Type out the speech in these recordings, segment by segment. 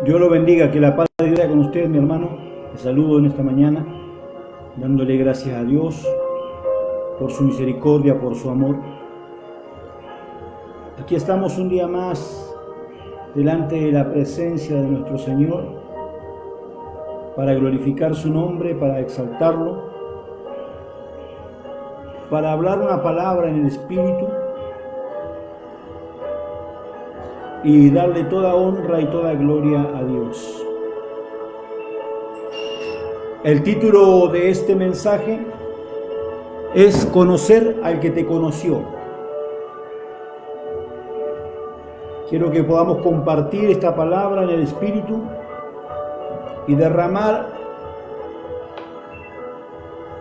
Dios lo bendiga, que la paz de Dios sea con usted, mi hermano. Te saludo en esta mañana, dándole gracias a Dios por su misericordia, por su amor. Aquí estamos un día más delante de la presencia de nuestro Señor para glorificar su nombre, para exaltarlo, para hablar una palabra en el Espíritu y darle toda honra y toda gloria a Dios. El título de este mensaje es Conocer al que te conoció. Quiero que podamos compartir esta palabra en el Espíritu y derramar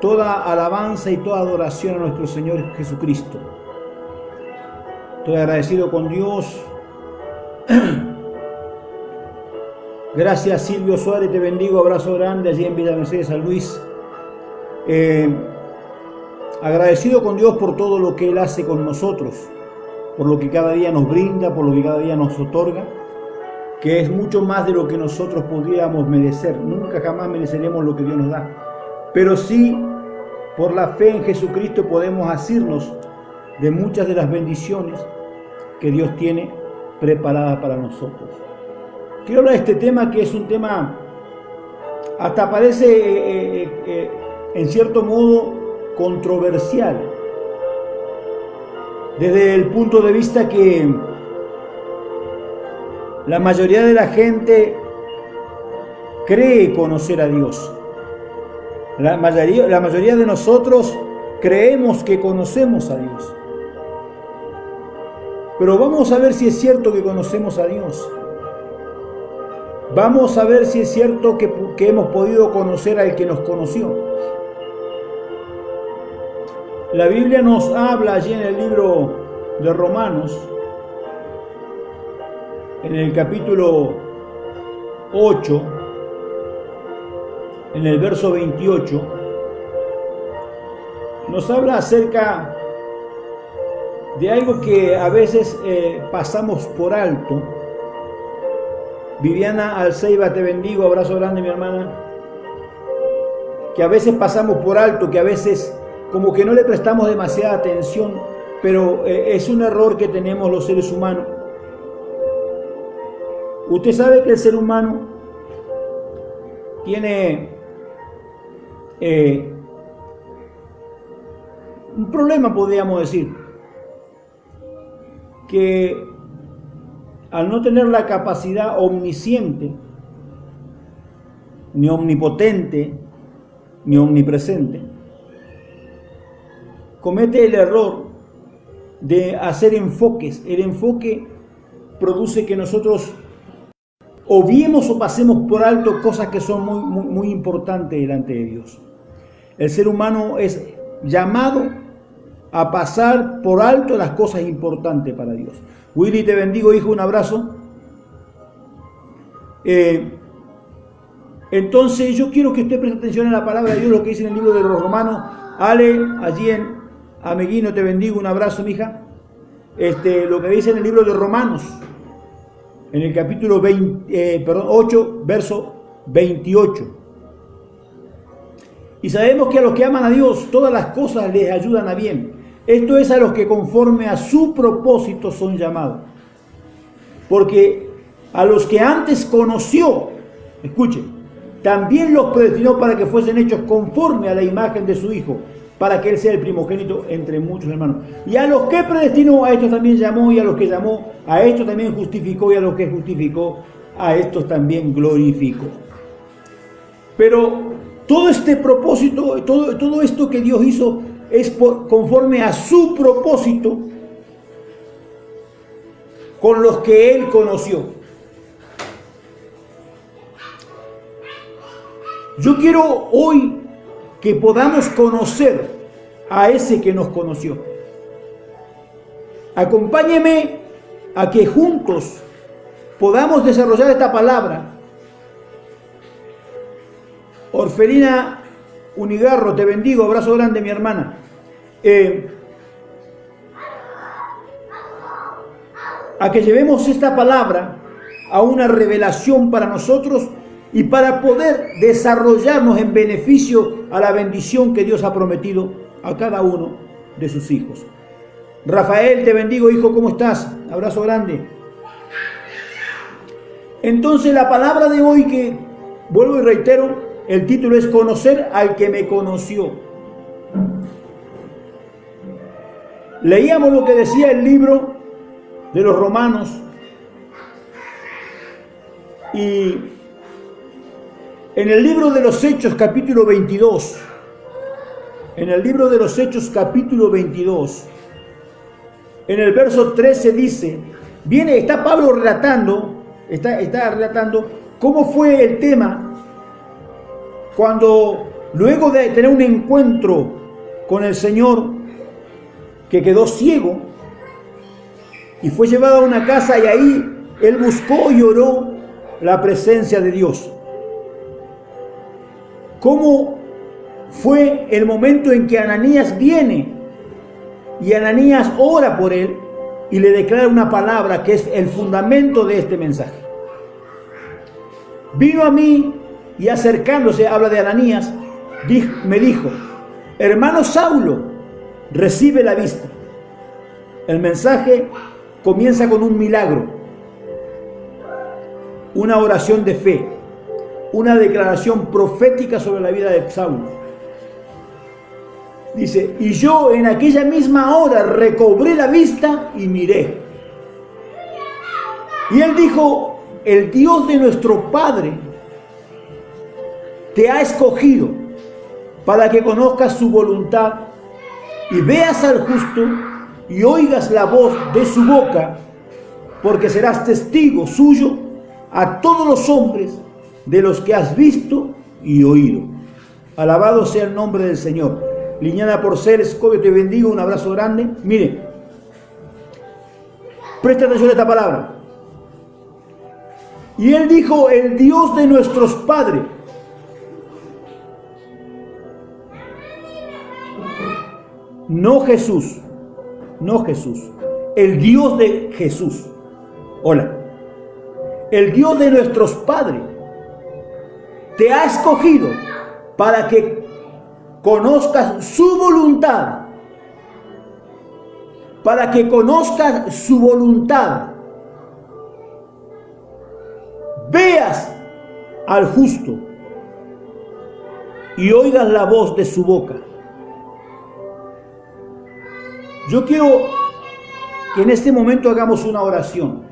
toda alabanza y toda adoración a nuestro Señor Jesucristo. Estoy agradecido con Dios. Gracias, Silvio Suárez, te bendigo, abrazo grande allí en Villa Mercedes, San Luis. Agradecido con Dios por todo lo que Él hace con nosotros, por lo que cada día nos brinda, por lo que cada día nos otorga, que es mucho más de lo que nosotros podríamos merecer. Nunca jamás mereceremos lo que Dios nos da, pero sí, por la fe en Jesucristo podemos asirnos de muchas de las bendiciones que Dios tiene preparadas para nosotros. Quiero hablar de este tema, que es un tema, hasta parece en cierto modo controversial, desde el punto de vista que la mayoría de la gente cree conocer a Dios. La mayoría de nosotros creemos que conocemos a Dios. Pero vamos a ver si es cierto que conocemos a Dios. Vamos a ver si es cierto que hemos podido conocer al que nos conoció. La Biblia nos habla allí en el libro de Romanos, en el capítulo 8, en el verso 28, nos habla acerca de algo que a veces pasamos por alto. Viviana Alceiba, te bendigo, abrazo grande, mi hermana. Que a veces pasamos por alto, que a veces como que no le prestamos demasiada atención, pero es un error que tenemos los seres humanos. Usted sabe que el ser humano tiene un problema, podríamos decir, que al no tener la capacidad omnisciente, ni omnipotente, ni omnipresente, comete el error de hacer enfoques. El enfoque produce que nosotros obviemos o pasemos por alto cosas que son muy importantes delante de Dios. El ser humano es llamado a pasar por alto las cosas importantes para Dios. Willy, te bendigo, hijo, un abrazo. Entonces yo quiero que usted preste atención a la palabra de Dios, lo que dice en el libro de los Romanos. Ale, allí en Ameguino, te bendigo, un abrazo, mija. Lo que dice en el libro de Romanos, en el capítulo 8, verso 28. Y sabemos que a los que aman a Dios, todas las cosas les ayudan a bien. Esto es a los que conforme a su propósito son llamados. Porque a los que antes conoció, escuche, también los predestinó para que fuesen hechos conforme a la imagen de su Hijo, para que Él sea el primogénito entre muchos hermanos. Y a los que predestinó, a estos también llamó, y a los que llamó, a estos también justificó, y a los que justificó, a estos también glorificó. Pero todo este propósito, todo esto que Dios hizo, es conforme a su propósito con los que Él conoció. Yo quiero hoy que podamos conocer a ese que nos conoció. Acompáñeme a que juntos podamos desarrollar esta palabra. Orfelina Unigarro, te bendigo, abrazo grande, mi hermana. A que llevemos esta palabra a una revelación para nosotros y para poder desarrollarnos en beneficio a la bendición que Dios ha prometido a cada uno de sus hijos. Rafael, te bendigo, hijo, ¿cómo estás? Abrazo grande. Entonces la palabra de hoy, que vuelvo y reitero, el título es Conocer al que me conoció. Leíamos lo que decía el libro de los Romanos y en el libro de los Hechos capítulo 22, en el libro de los Hechos capítulo 22, en el verso 13 dice, está Pablo relatando, está relatando cómo fue el tema cuando luego de tener un encuentro con el Señor, que quedó ciego y fue llevado a una casa y ahí él buscó y oró la presencia de Dios. ¿Cómo fue el momento en que Ananías viene y Ananías ora por él y le declara una palabra que es el fundamento de este mensaje? Vino a mí y acercándose, habla de Ananías, me dijo, hermano Saulo, recibe la vista. El mensaje comienza con un milagro, una oración de fe, una declaración profética sobre la vida de Saulo. Dice, y yo en aquella misma hora recobré la vista y miré. Y él dijo, el Dios de nuestro Padre te ha escogido para que conozcas su voluntad y veas al justo y oigas la voz de su boca, porque serás testigo suyo a todos los hombres de los que has visto y oído. Alabado sea el nombre del Señor. Liliana Porcel, Escobio, te bendigo, un abrazo grande. Mire, presta atención a esta palabra. Y él dijo, el Dios de nuestros padres. No Jesús, no Jesús, el Dios de Jesús. Hola, el Dios de nuestros padres te ha escogido para que conozcas su voluntad, para que conozcas su voluntad, veas al justo y oigas la voz de su boca. Yo quiero que en este momento hagamos una oración.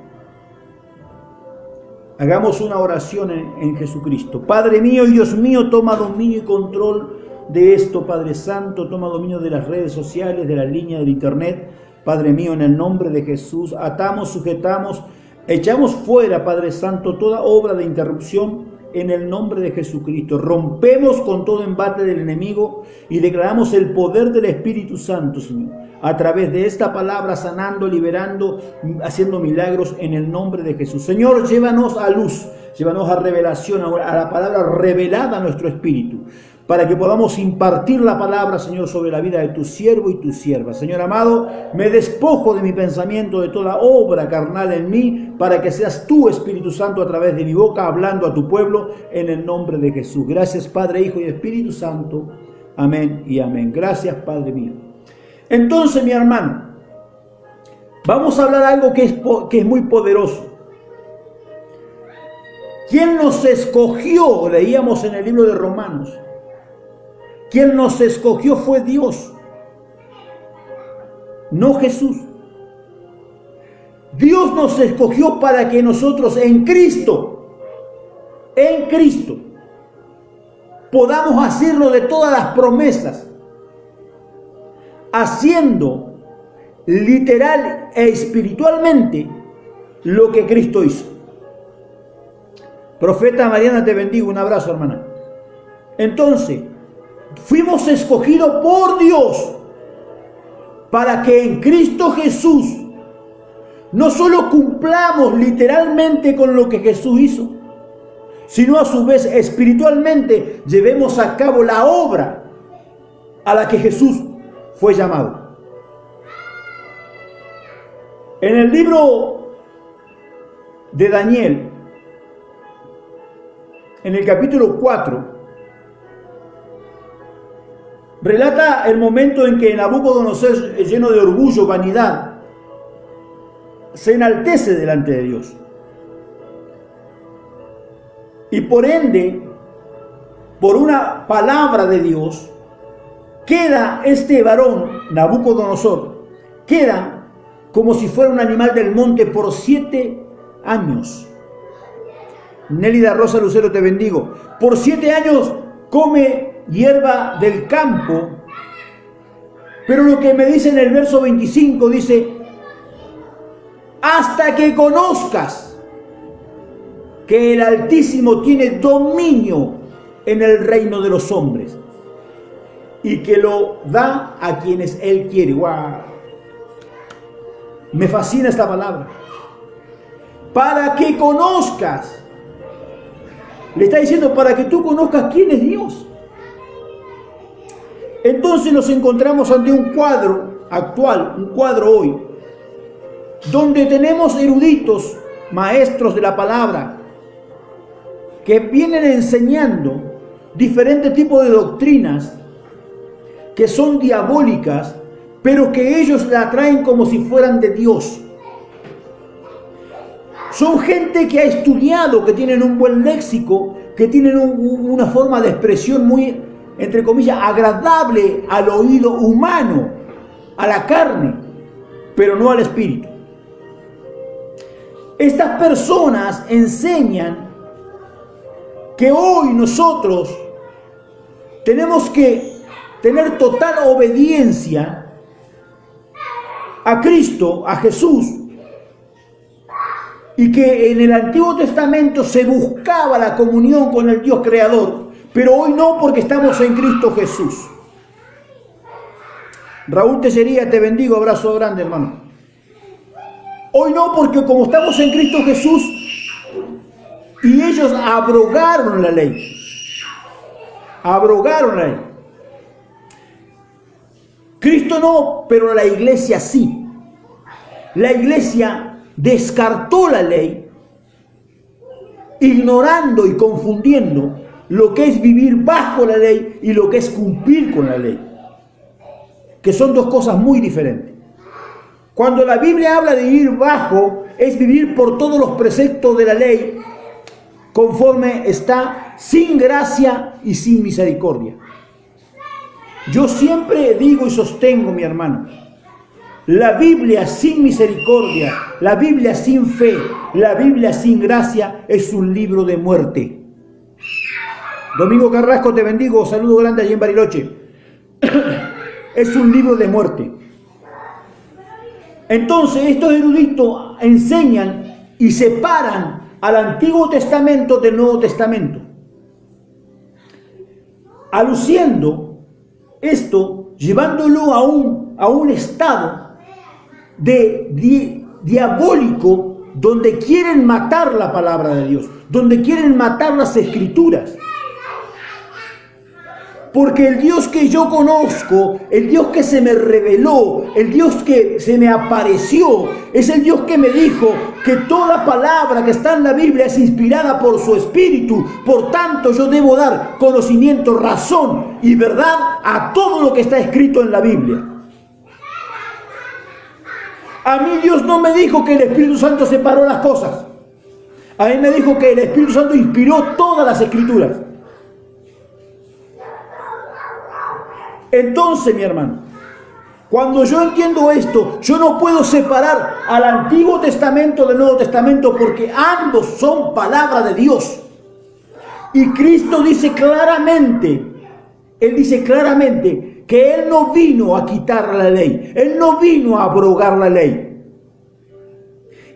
Hagamos una oración en Jesucristo. Padre mío y Dios mío, toma dominio y control de esto, Padre Santo. Toma dominio de las redes sociales, de la línea del internet. Padre mío, en el nombre de Jesús, atamos, sujetamos, echamos fuera, Padre Santo, toda obra de interrupción en el nombre de Jesucristo. Rompemos con todo embate del enemigo y declaramos el poder del Espíritu Santo, Señor, a través de esta palabra, sanando, liberando, haciendo milagros en el nombre de Jesús. Señor, llévanos a luz, llévanos a revelación, a la palabra revelada a nuestro espíritu, para que podamos impartir la palabra, Señor, sobre la vida de tu siervo y tu sierva. Señor amado, me despojo de mi pensamiento, de toda obra carnal en mí, para que seas tú, Espíritu Santo, a través de mi boca, hablando a tu pueblo, en el nombre de Jesús. Gracias, Padre, Hijo y Espíritu Santo. Amén y amén. Gracias, Padre mío. Entonces, mi hermano, vamos a hablar algo que es muy poderoso. ¿Quién nos escogió? Leíamos en el libro de Romanos. Quien nos escogió fue Dios, no Jesús. Dios nos escogió para que nosotros en Cristo, podamos hacerlo de todas las promesas, haciendo literal e espiritualmente lo que Cristo hizo. Profeta Mariana, te bendigo, un abrazo, hermana. Entonces, fuimos escogidos por Dios para que en Cristo Jesús no solo cumplamos literalmente con lo que Jesús hizo, sino a su vez espiritualmente llevemos a cabo la obra a la que Jesús fue llamado. En el libro de Daniel, en el capítulo 4, relata el momento en que Nabucodonosor, lleno de orgullo, vanidad, se enaltece delante de Dios. Y por ende, por una palabra de Dios, queda este varón, Nabucodonosor, queda como si fuera un animal del monte por 7 años. Nélida Rosa Lucero, te bendigo. Por 7 años come hierba del campo, pero lo que me dice en el verso 25 dice, hasta que conozcas que el Altísimo tiene dominio en el reino de los hombres y que lo da a quienes Él quiere. ¡Wow! Me fascina esta palabra. Para que conozcas. Le está diciendo para que tú conozcas quién es Dios. Entonces nos encontramos ante un cuadro actual, un cuadro hoy, donde tenemos eruditos, maestros de la palabra, que vienen enseñando diferentes tipos de doctrinas que son diabólicas, pero que ellos la traen como si fueran de Dios. Son gente que ha estudiado, que tienen un buen léxico, que tienen una forma de expresión muy, entre comillas, agradable al oído humano, a la carne, pero no al espíritu. Estas personas enseñan que hoy nosotros tenemos que tener total obediencia a Cristo, a Jesús, y que en el Antiguo Testamento se buscaba la comunión con el Dios Creador, pero hoy no, porque estamos en Cristo Jesús. Raúl Tellería, te bendigo, abrazo grande, hermano. Hoy no, porque como estamos en Cristo Jesús, y ellos abrogaron la ley. Abrogaron la ley. Cristo no, pero la iglesia sí. La iglesia descartó la ley, ignorando y confundiendo lo que es vivir bajo la ley y lo que es cumplir con la ley, que son dos cosas muy diferentes. Cuando la Biblia habla de vivir bajo, es vivir por todos los preceptos de la ley, conforme está, sin gracia y sin misericordia. Yo siempre digo y sostengo, mi hermano, la Biblia sin misericordia, la Biblia sin fe, la Biblia sin gracia es un libro de muerte. Domingo Carrasco, te bendigo, saludo grande allí en Bariloche. Es un libro de muerte. Entonces estos eruditos enseñan y separan al Antiguo Testamento del Nuevo Testamento, aluciendo esto, llevándolo a un estado diabólico, donde quieren matar la palabra de Dios, donde quieren matar las escrituras. Porque el Dios que yo conozco, el Dios que se me reveló, el Dios que se me apareció, es el Dios que me dijo que toda palabra que está en la Biblia es inspirada por su Espíritu. Por tanto, yo debo dar conocimiento, razón y verdad a todo lo que está escrito en la Biblia. A mí Dios no me dijo que el Espíritu Santo separó las cosas. A mí me dijo que el Espíritu Santo inspiró todas las escrituras. Entonces, mi hermano, cuando yo entiendo esto, yo no puedo separar al Antiguo Testamento del Nuevo Testamento, porque ambos son palabra de Dios. Y Cristo dice claramente, Él dice claramente que Él no vino a quitar la ley, Él no vino a abrogar la ley.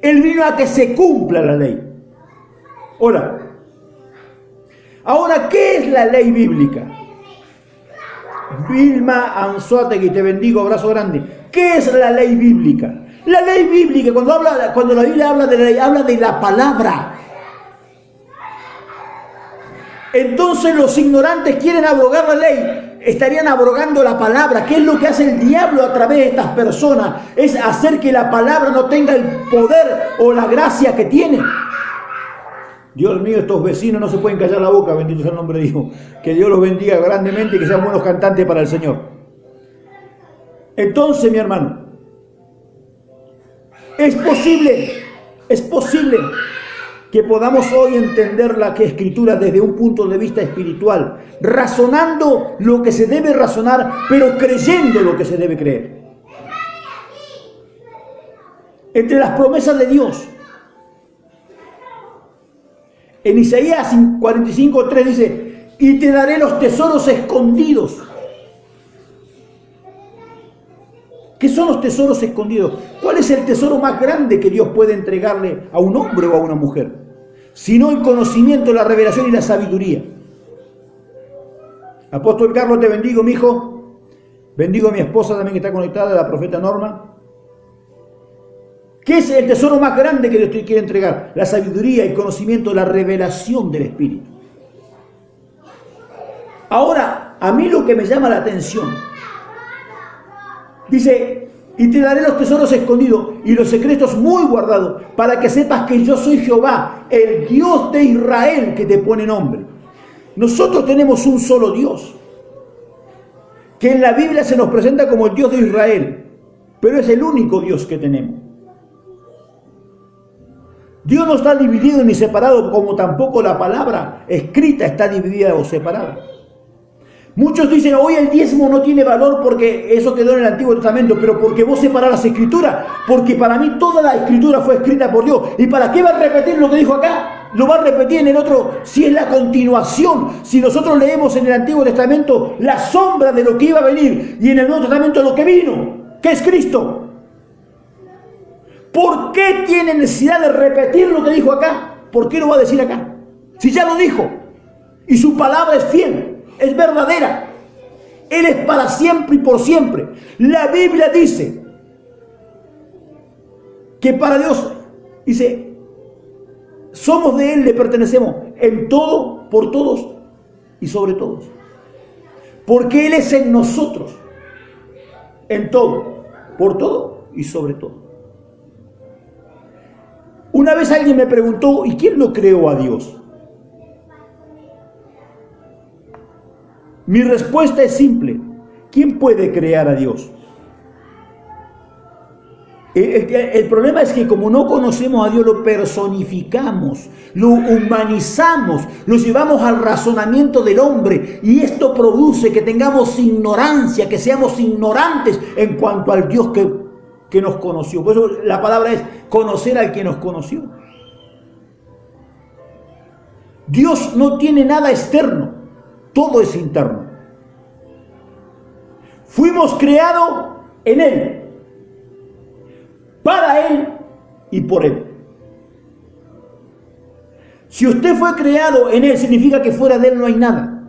Él vino a que se cumpla la ley. Ahora, ¿qué es la ley bíblica? Vilma Anzuategui, te bendigo, abrazo grande. ¿Qué es la ley bíblica? La ley bíblica, cuando la Biblia habla de la ley, habla de la palabra. Entonces los ignorantes quieren abrogar la ley, estarían abrogando la palabra. ¿Qué es lo que hace el diablo a través de estas personas? Es hacer que la palabra no tenga el poder o la gracia que tiene. Dios mío, estos vecinos no se pueden callar la boca, bendito sea el nombre de Dios. Que Dios los bendiga grandemente y que sean buenos cantantes para el Señor. Entonces, mi hermano, es posible que podamos hoy entender la Escritura desde un punto de vista espiritual, razonando lo que se debe razonar, pero creyendo lo que se debe creer. Entre las promesas de Dios, en Isaías 45:3 dice, y te daré los tesoros escondidos. ¿Qué son los tesoros escondidos? ¿Cuál es el tesoro más grande que Dios puede entregarle a un hombre o a una mujer? Sino el conocimiento, la revelación y la sabiduría. Apóstol Carlos, te bendigo, mi hijo. Bendigo a mi esposa también que está conectada, la profeta Norma. ¿Qué es el tesoro más grande que Dios te quiere entregar? La sabiduría, el conocimiento, la revelación del Espíritu. Ahora, a mí lo que me llama la atención, dice, y te daré los tesoros escondidos y los secretos muy guardados, para que sepas que yo soy Jehová, el Dios de Israel, que te pone nombre. Nosotros tenemos un solo Dios, que en la Biblia se nos presenta como el Dios de Israel, pero es el único Dios que tenemos. Dios no está dividido ni separado, como tampoco la palabra escrita está dividida o separada. Muchos dicen, hoy el diezmo no tiene valor porque eso quedó en el Antiguo Testamento, pero porque vos separás las escrituras, porque para mí toda la escritura fue escrita por Dios. ¿Y para qué va a repetir lo que dijo acá? Lo va a repetir en el otro, si es la continuación. Si nosotros leemos en el Antiguo Testamento la sombra de lo que iba a venir y en el Nuevo Testamento lo que vino, que es Cristo. ¿Por qué tiene necesidad de repetir lo que dijo acá? ¿Por qué lo va a decir acá? Si ya lo dijo y su palabra es fiel, es verdadera. Él es para siempre y por siempre. La Biblia dice que para Dios, dice, somos de Él, le pertenecemos en todo, por todos y sobre todos. Porque Él es en nosotros, en todo, por todo y sobre todo. Una vez alguien me preguntó, ¿y quién lo creó a Dios? Mi respuesta es simple. ¿Quién puede crear a Dios? El problema es que como no conocemos a Dios, lo personificamos, lo humanizamos, lo llevamos al razonamiento del hombre y esto produce que tengamos ignorancia, que seamos ignorantes en cuanto al Dios que nos conoció. Por eso la palabra es conocer al que nos conoció. Dios no tiene nada externo, todo es interno. Fuimos creados en Él, para Él y por Él. Si usted fue creado en Él, significa que fuera de Él no hay nada.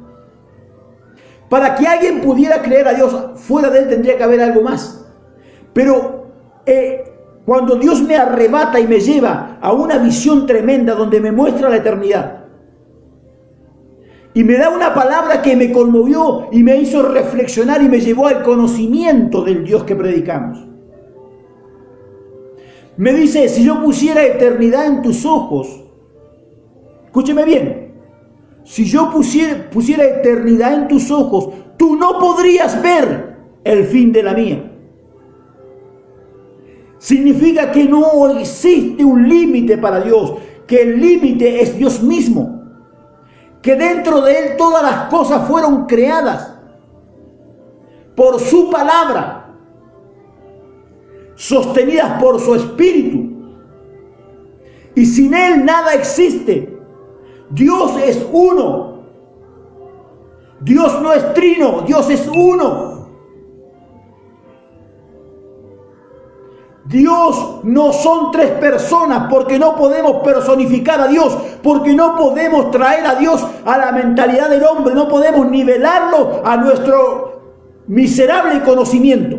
Para que alguien pudiera creer a Dios, fuera de Él tendría que haber algo más. Pero cuando Dios me arrebata y me lleva a una visión tremenda donde me muestra la eternidad y me da una palabra que me conmovió y me hizo reflexionar y me llevó al conocimiento del Dios que predicamos. Me dice, si yo pusiera eternidad en tus ojos, escúcheme bien, si yo pusiera eternidad en tus ojos, tú no podrías ver el fin de la mía. Significa que no existe un límite para Dios, que el límite es Dios mismo, que dentro de Él todas las cosas fueron creadas por su palabra, sostenidas por su espíritu, y sin Él nada existe. Dios es uno, Dios no es trino, Dios es uno. Dios no son tres personas, porque no podemos personificar a Dios, porque no podemos traer a Dios a la mentalidad del hombre, no podemos nivelarlo a nuestro miserable conocimiento.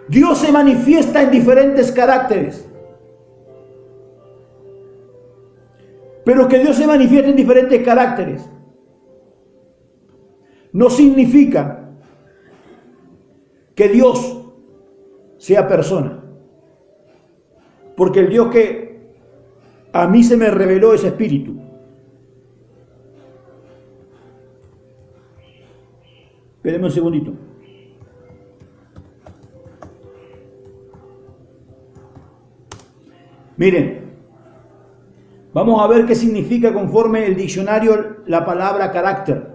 Dios se manifiesta en diferentes caracteres, pero que Dios se manifieste en diferentes caracteres no significa que Dios sea persona. porque el Dios que a mí se me reveló es espíritu. Espérenme un segundito. Miren, vamos a ver qué significa conforme el diccionario la palabra carácter.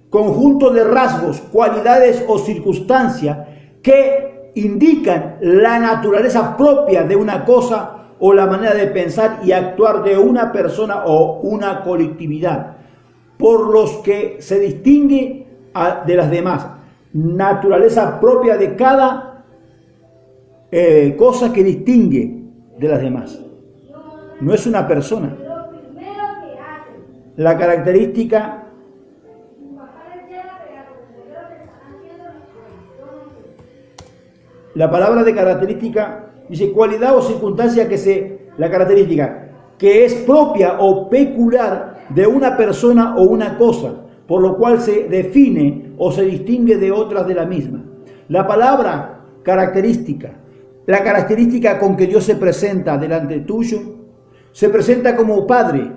Conjunto de rasgos, cualidades o circunstancias que indican la naturaleza propia de una cosa o la manera de pensar y actuar de una persona o una colectividad, por los que se distingue de las demás. Naturaleza propia de cada cosa que distingue de las demás. No es una persona. La característica la palabra de característica dice cualidad o circunstancia la característica que es propia o peculiar de una persona o una cosa, por lo cual se define o se distingue de otras de la misma. La palabra característica, la característica con que Dios se presenta delante tuyo, se presenta como Padre,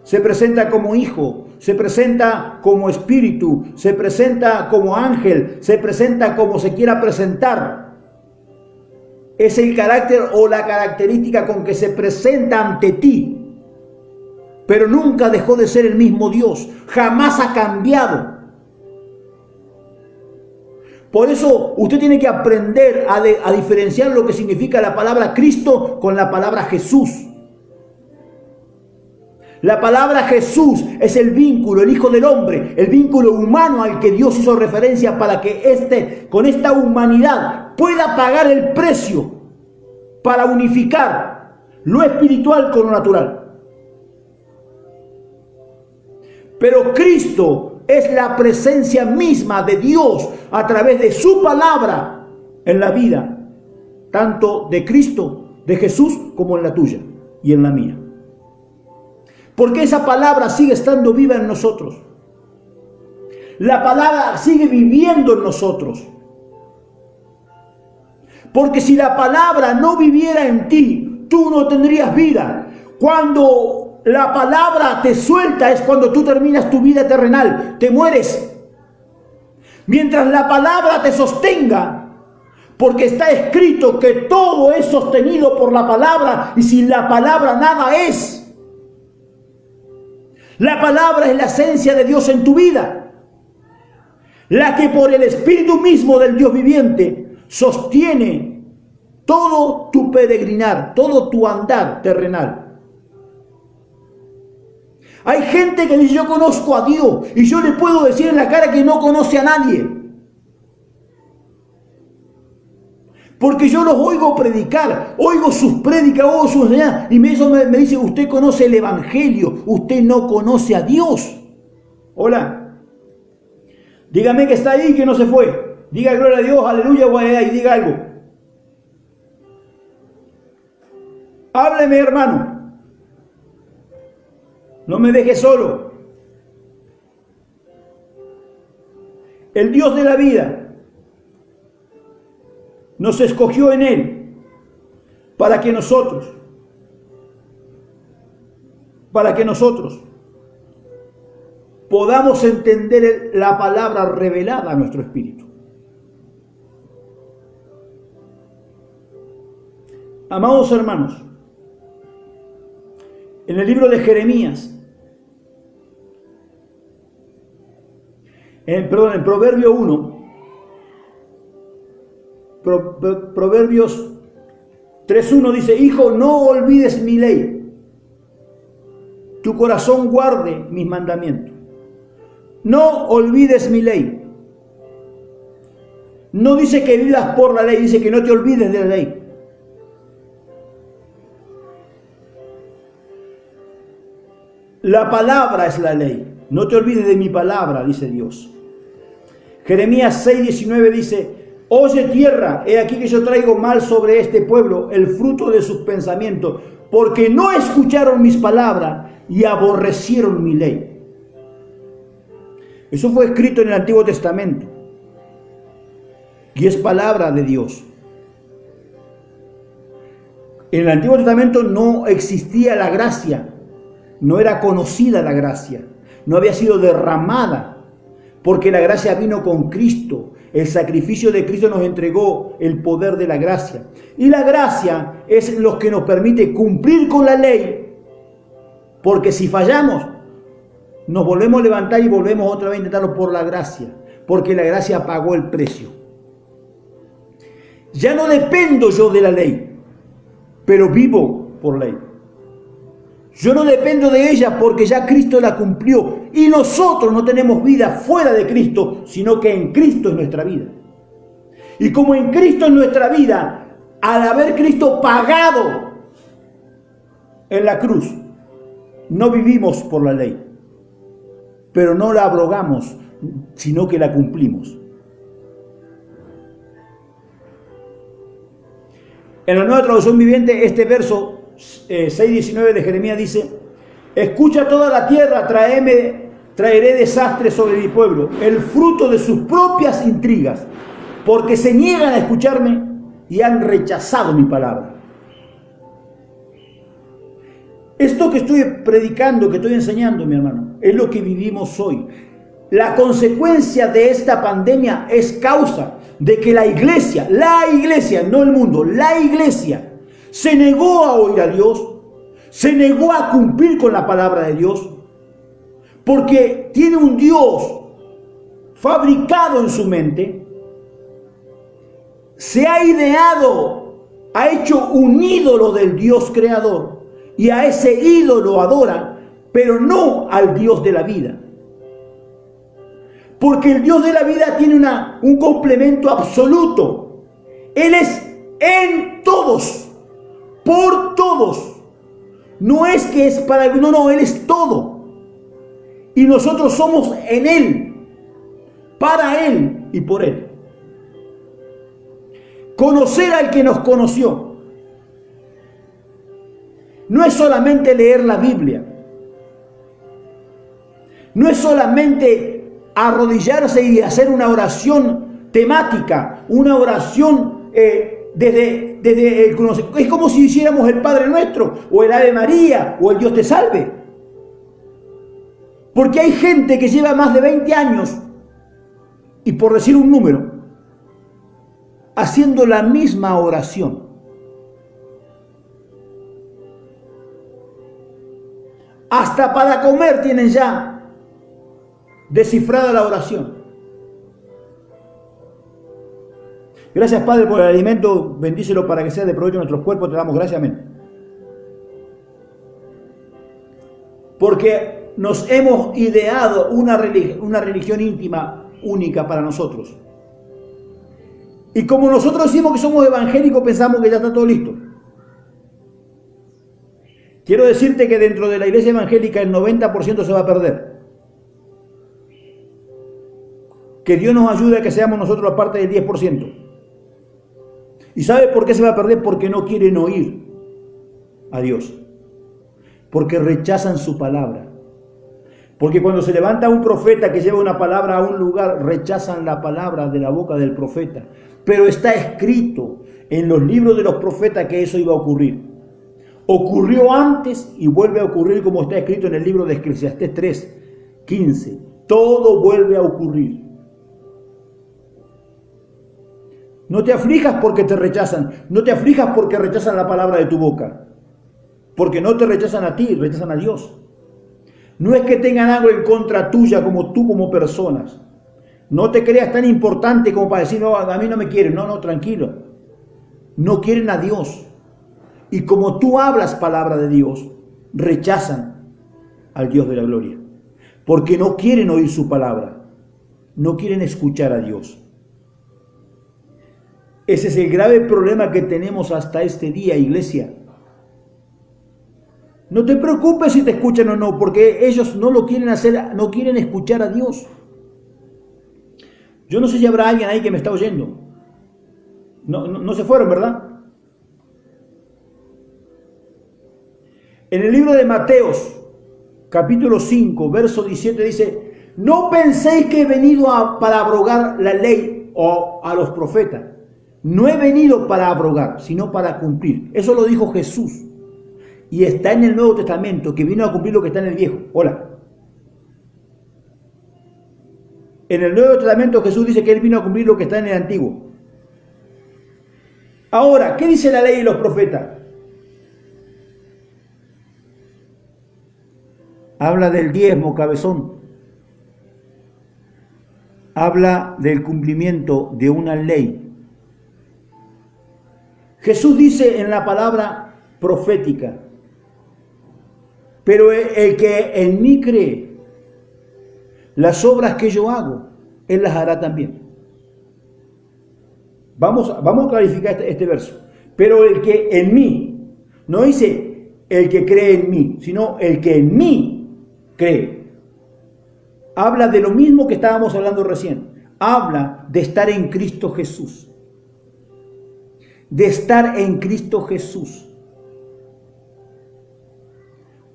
se presenta como Hijo, se presenta como Espíritu, se presenta como ángel, se presenta como se quiera presentar. Es el carácter o la característica con que se presenta ante ti. Pero nunca dejó de ser el mismo Dios, jamás ha cambiado. Por eso usted tiene que aprender a diferenciar lo que significa la palabra Cristo con la palabra Jesús. La palabra Jesús es el vínculo, el Hijo del Hombre, el vínculo humano al que Dios hizo referencia para que con esta humanidad pueda pagar el precio para unificar lo espiritual con lo natural. Pero Cristo es la presencia misma de Dios a través de su palabra en la vida, tanto de Cristo, de Jesús, como en la tuya y en la mía. Porque esa palabra sigue estando viva en nosotros. La palabra sigue viviendo en nosotros. Porque si la palabra no viviera en ti, tú no tendrías vida. Cuando la palabra te suelta es cuando tú terminas tu vida terrenal, te mueres. Mientras la palabra te sostenga, porque está escrito que todo es sostenido por la palabra y sin la palabra nada es. La palabra es la esencia de Dios en tu vida, la que por el Espíritu mismo del Dios viviente sostiene todo tu peregrinar, todo tu andar terrenal. Hay gente que dice: yo conozco a Dios, y yo le puedo decir en la cara que no conoce a nadie. Porque yo los oigo predicar, oigo sus prédicas, oigo sus enseñanzas, y eso me dice: usted conoce el Evangelio, usted no conoce a Dios. Hola, dígame que está ahí, que no se fue. Diga gloria a Dios, aleluya, y diga algo. Hábleme, hermano. No me deje solo. El Dios de la vida nos escogió en Él para que nosotros podamos entender la palabra revelada a nuestro espíritu. Amados hermanos, en el libro de Jeremías, en Proverbio 1, Proverbios 3:1 dice: hijo, no olvides mi ley, tu corazón guarde mis mandamientos. No olvides mi ley. No dice que vivas por la ley, dice que no te olvides de la ley. La palabra es la ley. No te olvides de mi palabra, dice Dios. Jeremías 6:19 dice: oye tierra, he aquí que yo traigo mal sobre este pueblo, el fruto de sus pensamientos, porque no escucharon mis palabras y aborrecieron mi ley. Eso fue escrito en el Antiguo Testamento y es palabra de Dios. En el Antiguo Testamento no existía la gracia, no era conocida la gracia, no había sido derramada, porque la gracia vino con Cristo. El sacrificio de Cristo nos entregó el poder de la gracia. Y la gracia es lo que nos permite cumplir con la ley, porque si fallamos, nos volvemos a levantar y volvemos otra vez a intentarlo por la gracia, porque la gracia pagó el precio. Ya no dependo yo de la ley, pero vivo por ley. Yo no dependo de ella porque ya Cristo la cumplió. Y nosotros no tenemos vida fuera de Cristo, sino que en Cristo es nuestra vida. Y como en Cristo es nuestra vida, al haber Cristo pagado en la cruz, no vivimos por la ley, pero no la abrogamos, sino que la cumplimos. En la Nueva Traducción Viviente, este verso 6:19 de Jeremías dice: escucha toda la tierra, traeré desastre sobre mi pueblo, el fruto de sus propias intrigas, porque se niegan a escucharme y han rechazado mi palabra. Esto que estoy predicando, que estoy enseñando, mi hermano, es lo que vivimos hoy. La consecuencia de esta pandemia es causa de que la iglesia, no el mundo, la iglesia, se negó a oír a Dios, se negó a cumplir con la palabra de Dios, porque tiene un Dios fabricado en su mente, se ha ideado, ha hecho un ídolo del Dios creador, y a ese ídolo adora, pero no al Dios de la vida. Porque el Dios de la vida tiene un complemento absoluto. Él es en todos, por todos. No es que es para alguno, no, Él es todo. Y nosotros somos en Él, para Él y por Él. Conocer al que nos conoció no es solamente leer la Biblia. No es solamente arrodillarse y hacer una oración temática, una oración desde el conocimiento. Es como si hiciéramos el Padre Nuestro, o el Ave María, o el Dios te salve. Porque hay gente que lleva más de 20 años, y por decir un número, haciendo la misma oración. Hasta para comer tienen ya descifrada la oración. Gracias, Padre, por el alimento. Bendícelo para que sea de provecho a nuestros cuerpos. Te damos gracias, amén. Porque nos hemos ideado una religión íntima, única para nosotros. Y como nosotros decimos que somos evangélicos, pensamos que ya está todo listo. Quiero decirte que dentro de la iglesia evangélica el 90% se va a perder. Que Dios nos ayude a que seamos nosotros la parte del 10%. ¿Y sabe por qué se va a perder? Porque no quieren oír a Dios. Porque rechazan su palabra. Porque cuando se levanta un profeta que lleva una palabra a un lugar, rechazan la palabra de la boca del profeta. Pero está escrito en los libros de los profetas que eso iba a ocurrir. Ocurrió antes y vuelve a ocurrir como está escrito en el libro de Eclesiastés 3:15. Todo vuelve a ocurrir. No te aflijas porque te rechazan. No te aflijas porque rechazan la palabra de tu boca. Porque no te rechazan a ti, rechazan a Dios. No es que tengan algo en contra tuya como tú como personas. No te creas tan importante como para decir, no, a mí no me quieren. No, tranquilo. No quieren a Dios. Y como tú hablas palabra de Dios, rechazan al Dios de la gloria. Porque no quieren oír su palabra. No quieren escuchar a Dios. Ese es el grave problema que tenemos hasta este día, iglesia. No te preocupes si te escuchan o no, porque ellos no lo quieren hacer, no quieren escuchar a Dios. Yo no sé si habrá alguien ahí que me está oyendo. No se fueron, ¿verdad? En el libro de Mateos, capítulo 5, verso 17 dice: no penséis que he venido para abrogar la ley o a los profetas. No he venido para abrogar, sino para cumplir. Eso lo dijo Jesús. Y está en el Nuevo Testamento, que vino a cumplir lo que está en el Viejo. Hola. En el Nuevo Testamento Jesús dice que Él vino a cumplir lo que está en el Antiguo. Ahora, ¿qué dice la ley y los profetas? Habla del diezmo, cabezón. Habla del cumplimiento de una ley. Jesús dice en la palabra profética, pero el que en mí cree, las obras que yo hago, Él las hará también. Vamos a clarificar este verso. Pero el que en mí, no dice el que cree en mí, sino el que en mí cree. Habla de lo mismo que estábamos hablando recién. Habla de estar en Cristo Jesús. De estar en Cristo Jesús.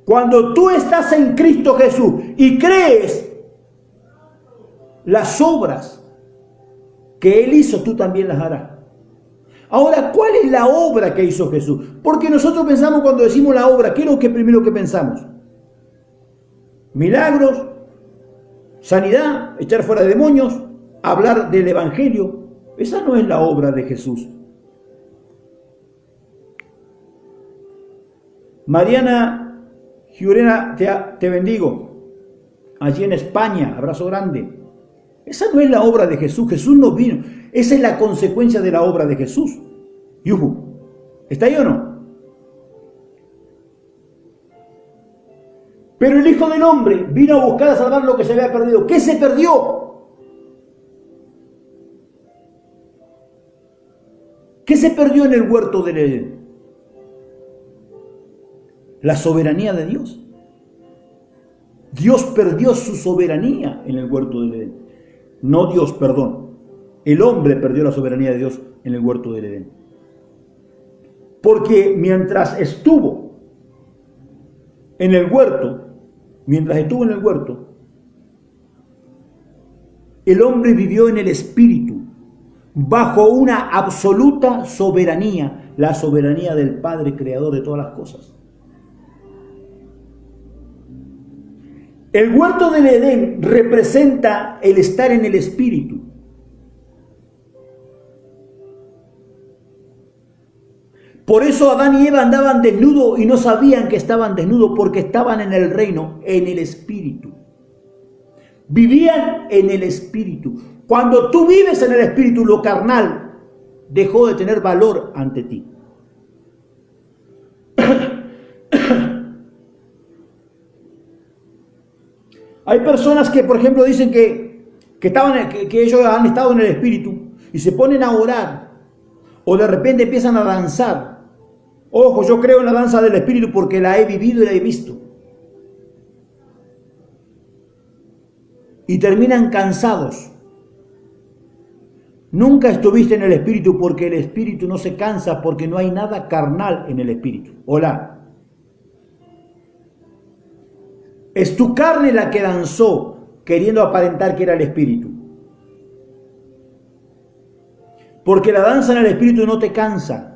Cuando tú estás en Cristo Jesús y crees las obras que Él hizo, tú también las harás. Ahora, ¿cuál es la obra que hizo Jesús? Porque nosotros pensamos, cuando decimos la obra, ¿qué es lo que primero que pensamos? Milagros, sanidad, echar fuera demonios, hablar del Evangelio. Esa no es la obra de Jesús. Mariana Giurena, te bendigo. Allí en España, abrazo grande. Esa no es la obra de Jesús. Jesús no vino. Esa es la consecuencia de la obra de Jesús. Yuhu. ¿Está ahí o no? Pero el Hijo del Hombre vino a buscar a salvar lo que se había perdido. ¿Qué se perdió? ¿Qué se perdió en el huerto del Edén? La soberanía de Dios. Dios perdió su soberanía en el huerto del Edén. No Dios, perdón. El hombre perdió la soberanía de Dios en el huerto del Edén. Porque mientras estuvo en el huerto, el hombre vivió en el Espíritu, bajo una absoluta soberanía, la soberanía del Padre Creador de todas las cosas. El huerto del Edén representa el estar en el Espíritu. Por eso Adán y Eva andaban desnudos y no sabían que estaban desnudos, porque estaban en el reino, en el Espíritu. Vivían en el Espíritu. Cuando tú vives en el Espíritu, lo carnal dejó de tener valor ante ti. Hay personas que, por ejemplo, dicen que ellos han estado en el Espíritu y se ponen a orar, o de repente empiezan a danzar. Ojo, yo creo en la danza del Espíritu porque la he vivido y la he visto. Y terminan cansados. Nunca estuviste en el Espíritu, porque el Espíritu no se cansa, porque no hay nada carnal en el Espíritu. Hola. Es tu carne la que danzó, queriendo aparentar que era el Espíritu. Porque la danza en el Espíritu no te cansa.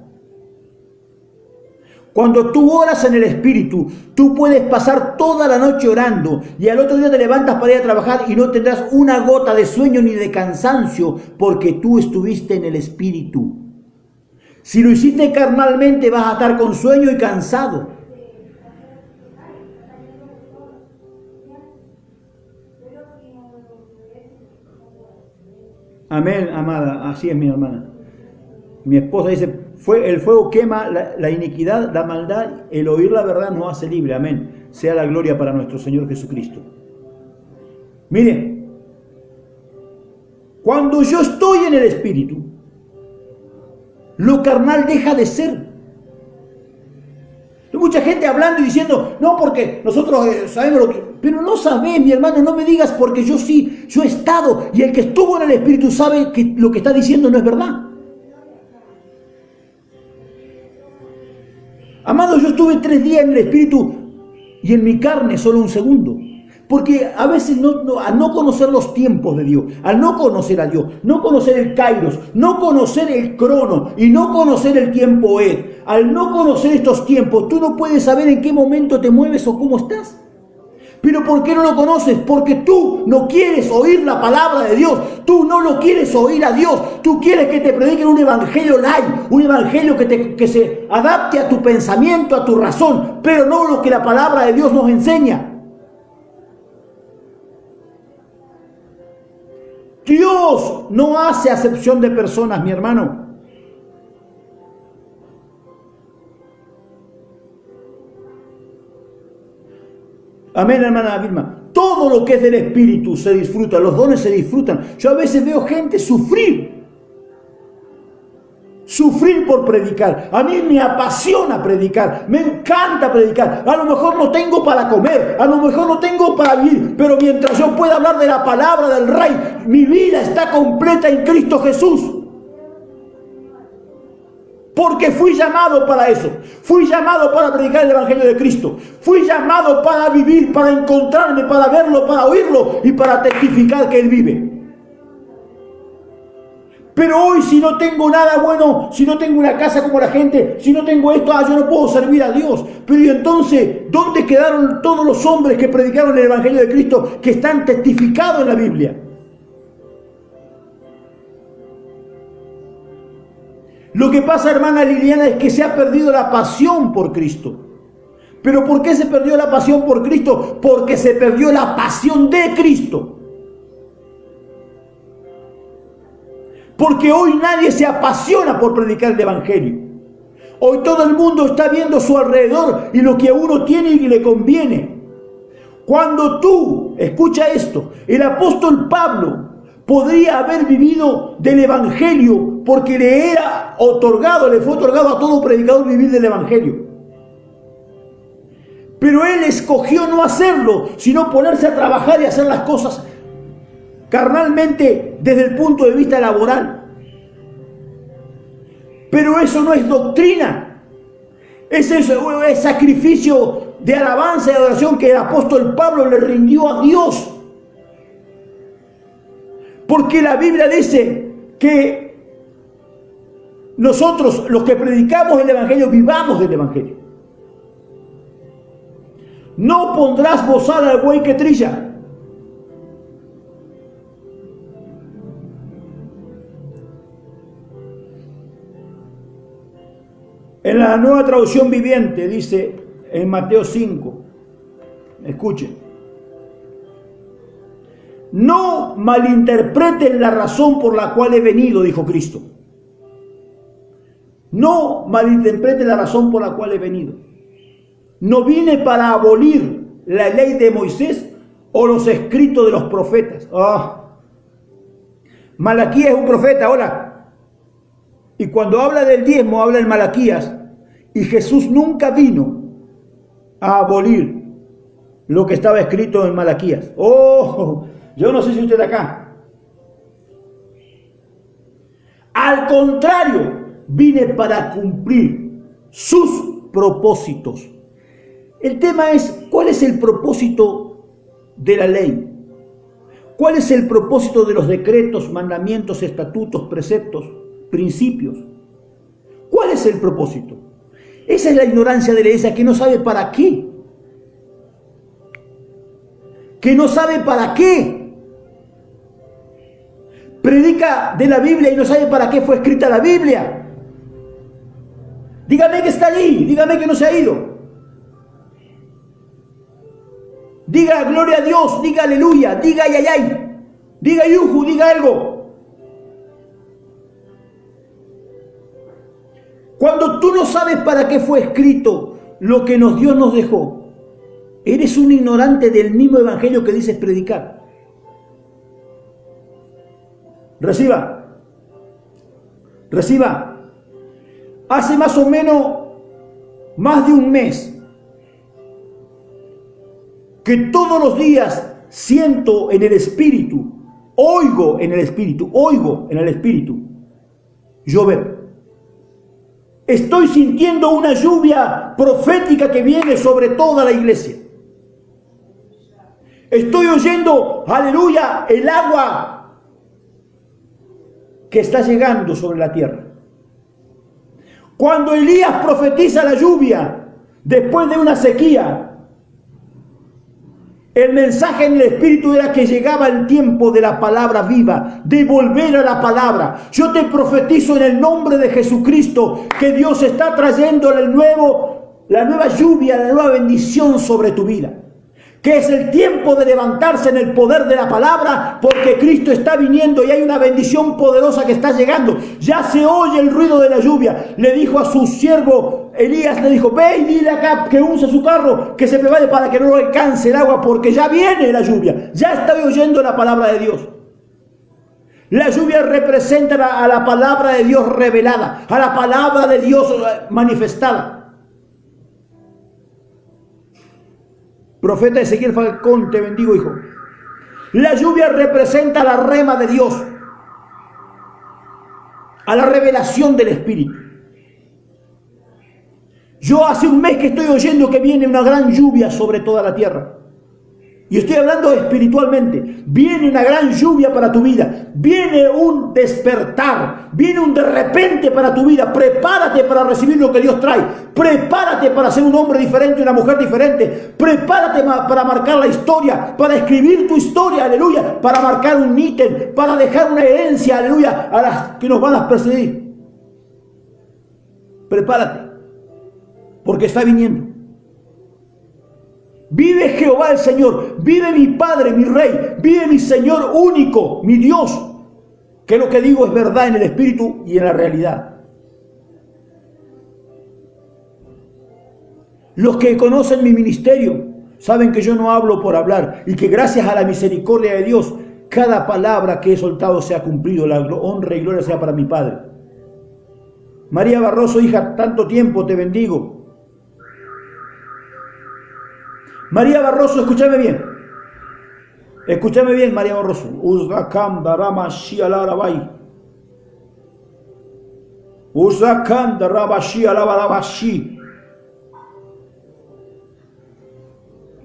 Cuando tú oras en el Espíritu, tú puedes pasar toda la noche orando y al otro día te levantas para ir a trabajar y no tendrás una gota de sueño ni de cansancio, porque tú estuviste en el Espíritu. Si lo hiciste carnalmente, vas a estar con sueño y cansado. Amén, amada, así es mi hermana. Mi esposa dice, el fuego quema la iniquidad, la maldad, el oír la verdad nos hace libre. Amén. Sea la gloria para nuestro Señor Jesucristo. Miren, cuando yo estoy en el Espíritu, lo carnal deja de ser. Hay mucha gente hablando y diciendo, no, porque nosotros sabemos lo que... Pero no sabés, mi hermano, no me digas, porque yo sí, yo he estado, y el que estuvo en el Espíritu sabe que lo que está diciendo no es verdad. Amado, yo estuve 3 días en el Espíritu y en mi carne solo un segundo. Porque a veces al no conocer los tiempos de Dios, al no conocer a Dios, no conocer el Kairos, no conocer el crono y no conocer el tiempo al no conocer estos tiempos, tú no puedes saber en qué momento te mueves o cómo estás. ¿Pero por qué no lo conoces? Porque tú no quieres oír la palabra de Dios. Tú no lo quieres oír a Dios. Tú quieres que te prediquen un evangelio light, un evangelio que se adapte a tu pensamiento, a tu razón, pero no lo que la palabra de Dios nos enseña. Dios no hace acepción de personas, mi hermano. Amén, hermana Vilma. Todo lo que es del Espíritu se disfruta, los dones se disfrutan. Yo a veces veo gente sufrir por predicar. A mí me apasiona predicar, me encanta predicar. A lo mejor no tengo para comer, a lo mejor no tengo para vivir, pero mientras yo pueda hablar de la palabra del Rey, mi vida está completa en Cristo Jesús. Porque fui llamado para eso. Fui llamado para predicar el Evangelio de Cristo. Fui llamado para vivir, para encontrarme, para verlo, para oírlo y para testificar que Él vive. Pero hoy, si no tengo nada bueno, si no tengo una casa como la gente, si no tengo esto, yo no puedo servir a Dios. Pero y entonces, ¿dónde quedaron todos los hombres que predicaron el Evangelio de Cristo, que están testificados en la Biblia? Lo que pasa, hermana Liliana, es que se ha perdido la pasión por Cristo. ¿Pero por qué se perdió la pasión por Cristo? Porque se perdió la pasión de Cristo. Porque hoy nadie se apasiona por predicar el Evangelio. Hoy todo el mundo está viendo a su alrededor y lo que a uno tiene y le conviene. Cuando tú, escucha esto, el apóstol Pablo podría haber vivido del Evangelio porque le fue otorgado a todo predicador vivir del Evangelio. Pero él escogió no hacerlo, sino ponerse a trabajar y hacer las cosas carnalmente desde el punto de vista laboral. Pero eso no es doctrina. Es sacrificio de alabanza y adoración que el apóstol Pablo le rindió a Dios. Porque la Biblia dice que nosotros, los que predicamos el Evangelio, vivamos del Evangelio. No pondrás bozal al buey que trilla. En la Nueva Traducción Viviente dice en Mateo 5, escuchen: no malinterpreten la razón por la cual he venido, dijo Cristo. No malinterpreten la razón por la cual he venido. No vine para abolir la ley de Moisés o los escritos de los profetas. Malaquías es un profeta ahora. Y cuando habla del diezmo, habla en Malaquías. Y Jesús nunca vino a abolir lo que estaba escrito en Malaquías. Yo no sé si usted acá. Al contrario, vine para cumplir sus propósitos. El tema es, ¿cuál es el propósito de la ley? ¿Cuál es el propósito de los decretos, mandamientos, estatutos, preceptos, principios? ¿Cuál es el propósito? Esa es la ignorancia de la iglesia, que no sabe para qué. Que no sabe para qué. Predica de la Biblia y no sabe para qué fue escrita la Biblia. Dígame que está allí, dígame que no se ha ido. Diga gloria a Dios, diga aleluya, diga ay, ay, ay, diga yuju, diga algo. Cuando tú no sabes para qué fue escrito lo que Dios nos dejó, eres un ignorante del mismo evangelio que dices predicar. Reciba. Hace más o menos más de un mes que todos los días siento en el Espíritu, oigo en el Espíritu llover. Estoy sintiendo una lluvia profética que viene sobre toda la iglesia. Estoy oyendo, aleluya, el agua que está llegando sobre la tierra. Cuando Elías profetiza la lluvia después de una sequía, el mensaje en el Espíritu era que llegaba el tiempo de la palabra viva, de volver a la palabra. Yo te profetizo en el nombre de Jesucristo que Dios está trayendo la nueva lluvia, la nueva bendición sobre tu vida. Que es el tiempo de levantarse en el poder de la palabra, porque Cristo está viniendo y hay una bendición poderosa que está llegando. Ya se oye el ruido de la lluvia. Le dijo a su siervo Elías, le dijo: ve y dile acá que unce su carro, que se prepare para que no lo alcance el agua, porque ya viene la lluvia. Ya estoy oyendo la palabra de Dios. La lluvia representa a la palabra de Dios revelada, a la palabra de Dios manifestada. Profeta Ezequiel Falcón, te bendigo, hijo. La lluvia representa la rema de Dios, a la revelación del Espíritu. Yo hace un mes que estoy oyendo que viene una gran lluvia sobre toda la tierra. Y estoy hablando espiritualmente. Viene una gran lluvia para tu vida. Viene un despertar. Viene un de repente para tu vida. Prepárate para recibir lo que Dios trae. Prepárate para ser un hombre diferente, una mujer diferente. Prepárate para marcar la historia. Para escribir tu historia, aleluya. Para marcar un ítem. Para dejar una herencia, aleluya, a las que nos van a preceder. Prepárate. Porque está viniendo. Vive Jehová el Señor, vive mi Padre, mi Rey, vive mi Señor único, mi Dios, que lo que digo es verdad en el Espíritu y en la realidad. Los que conocen mi ministerio saben que yo no hablo por hablar y que gracias a la misericordia de Dios, cada palabra que he soltado se ha cumplido. La honra y gloria sea para mi Padre. María Barroso, hija, tanto tiempo te bendigo. María Barroso, escúchame bien. Escúchame bien, María Barroso. Uzakam darama shialarabai. Uzakam darama shialarabashi.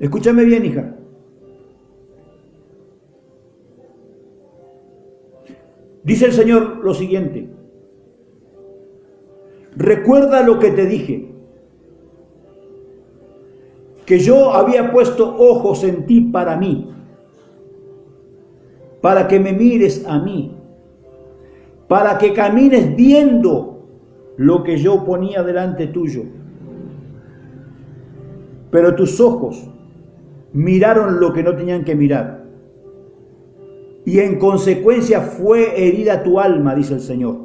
Escúchame bien, hija. Dice el Señor lo siguiente: recuerda lo que te dije, que yo había puesto ojos en ti para mí, para que me mires a mí, para que camines viendo lo que yo ponía delante tuyo. Pero tus ojos miraron lo que no tenían que mirar, y en consecuencia fue herida tu alma, dice el Señor.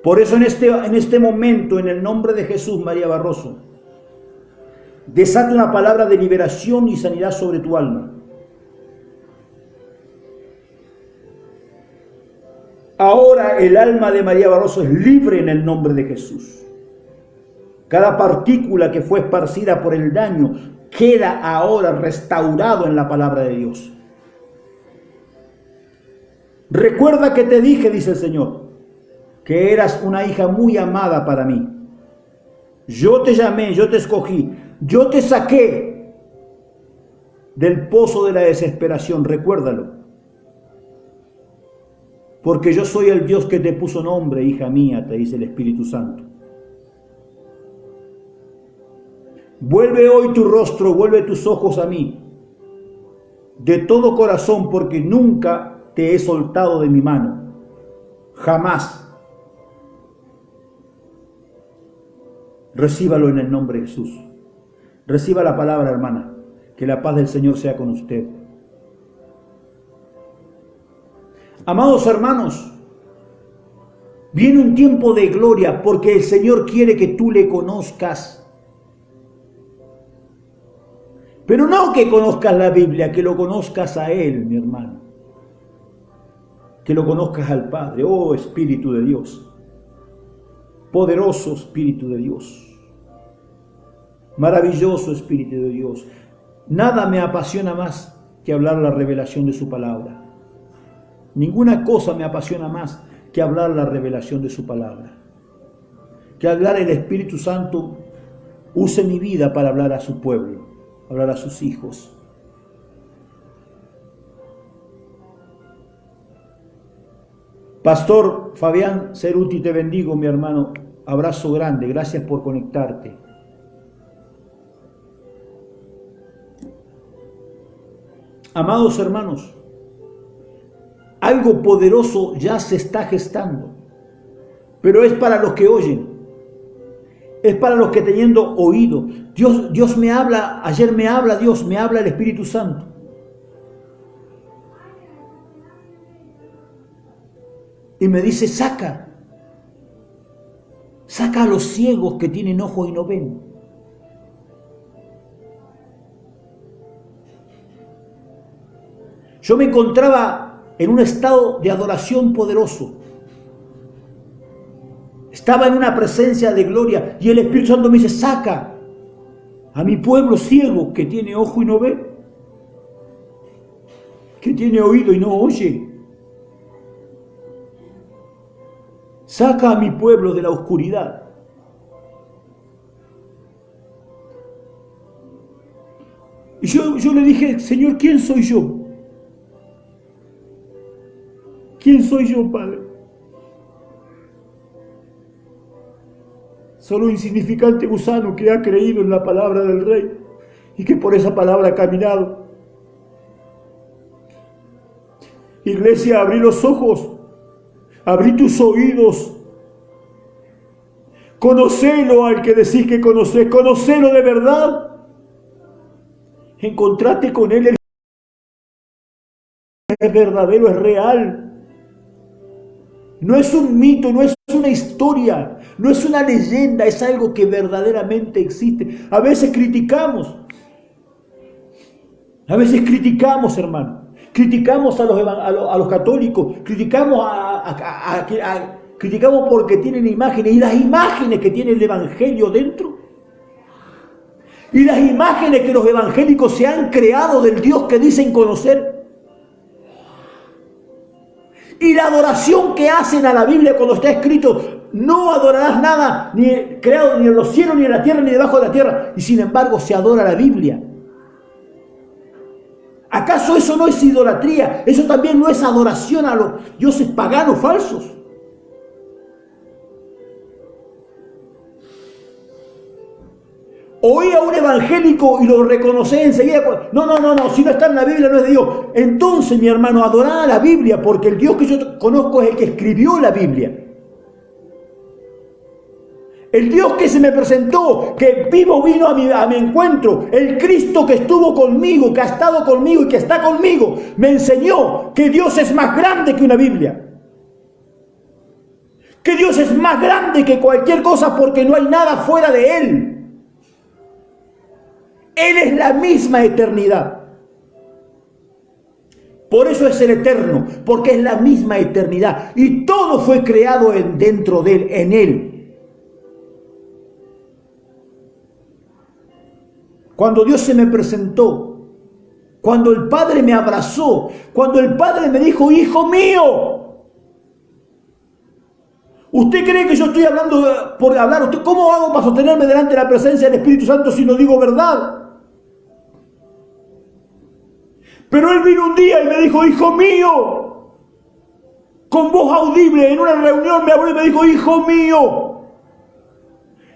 Por eso en este momento, en el nombre de Jesús, María Barroso, desata una palabra de liberación y sanidad sobre tu alma. Ahora el alma de María Barroso es libre en el nombre de Jesús. Cada partícula que fue esparcida por el daño queda ahora restaurado en la palabra de Dios. Recuerda que te dije, dice el Señor, que eras una hija muy amada para mí. Yo te llamé, yo te escogí. Yo te saqué del pozo de la desesperación, recuérdalo. Porque yo soy el Dios que te puso nombre, hija mía, te dice el Espíritu Santo. Vuelve hoy tu rostro, vuelve tus ojos a mí, de todo corazón, porque nunca te he soltado de mi mano, jamás. Recíbalo en el nombre de Jesús. Reciba la palabra, hermana. Que la paz del Señor sea con usted. Amados hermanos, viene un tiempo de gloria porque el Señor quiere que tú le conozcas. Pero no que conozcas la Biblia, que lo conozcas a Él, mi hermano. Que lo conozcas al Padre. Oh, Espíritu de Dios. Poderoso Espíritu de Dios. Maravilloso Espíritu de Dios. Nada me apasiona más que hablar la revelación de su palabra. Ninguna cosa me apasiona más que hablar la revelación de su palabra. Que hablar el Espíritu Santo use mi vida para hablar a su pueblo. hablar a sus hijos. Pastor Fabián Ceruti, te bendigo, mi hermano. Abrazo grande, gracias por conectarte. Amados hermanos, algo poderoso ya se está gestando, pero es para los que oyen, es para los que teniendo oído. Dios me habla, ayer me habla Dios, me habla el Espíritu Santo. Y me dice, saca a los ciegos que tienen ojos y no ven. Yo me encontraba en un estado de adoración poderoso. Estaba en una presencia de gloria y el Espíritu Santo me dice, saca a mi pueblo ciego que tiene ojo y no ve, que tiene oído y no oye. Saca a mi pueblo de la oscuridad. Y yo le dije, Señor, ¿quién soy yo? ¿Quién soy yo, Padre? Solo un insignificante gusano que ha creído en la palabra del Rey y que por esa palabra ha caminado. Iglesia, abrí los ojos, abrí tus oídos. Conocelo al que decís que conocés, conocelo de verdad. Encontrate con Él, es verdadero, es real. No es un mito, no es una historia, no es una leyenda, es algo que verdaderamente existe. A veces criticamos, hermano. Criticamos a los católicos, criticamos criticamos porque tienen imágenes, y las imágenes que tiene el Evangelio dentro, y las imágenes que los evangélicos se han creado del Dios que dicen conocer, y la adoración que hacen a la Biblia cuando está escrito, no adorarás nada ni creado ni en los cielos, ni en la tierra, ni debajo de la tierra, y sin embargo se adora la Biblia. ¿Acaso eso no es idolatría? ¿Eso también no es adoración a los dioses paganos falsos? Oí a un evangélico y lo reconocí enseguida. No, si no está en la Biblia no es de Dios. Entonces, mi hermano, adorá a la Biblia, porque el Dios que yo conozco es el que escribió la Biblia. El Dios que se me presentó, que vivo vino a mi encuentro, el Cristo que estuvo conmigo, que ha estado conmigo y que está conmigo, me enseñó que Dios es más grande que una Biblia. Que Dios es más grande que cualquier cosa porque no hay nada fuera de Él. Él es la misma eternidad. Por eso es el eterno, porque es la misma eternidad. Y todo fue creado dentro de Él, en Él. Cuando Dios se me presentó, cuando el Padre me abrazó, cuando el Padre me dijo, hijo mío, ¿usted cree que yo estoy hablando por hablar? ¿Cómo hago para sostenerme delante de la presencia del Espíritu Santo si no digo verdad? Pero Él vino un día y me dijo, hijo mío, con voz audible, en una reunión me habló y me dijo, hijo mío.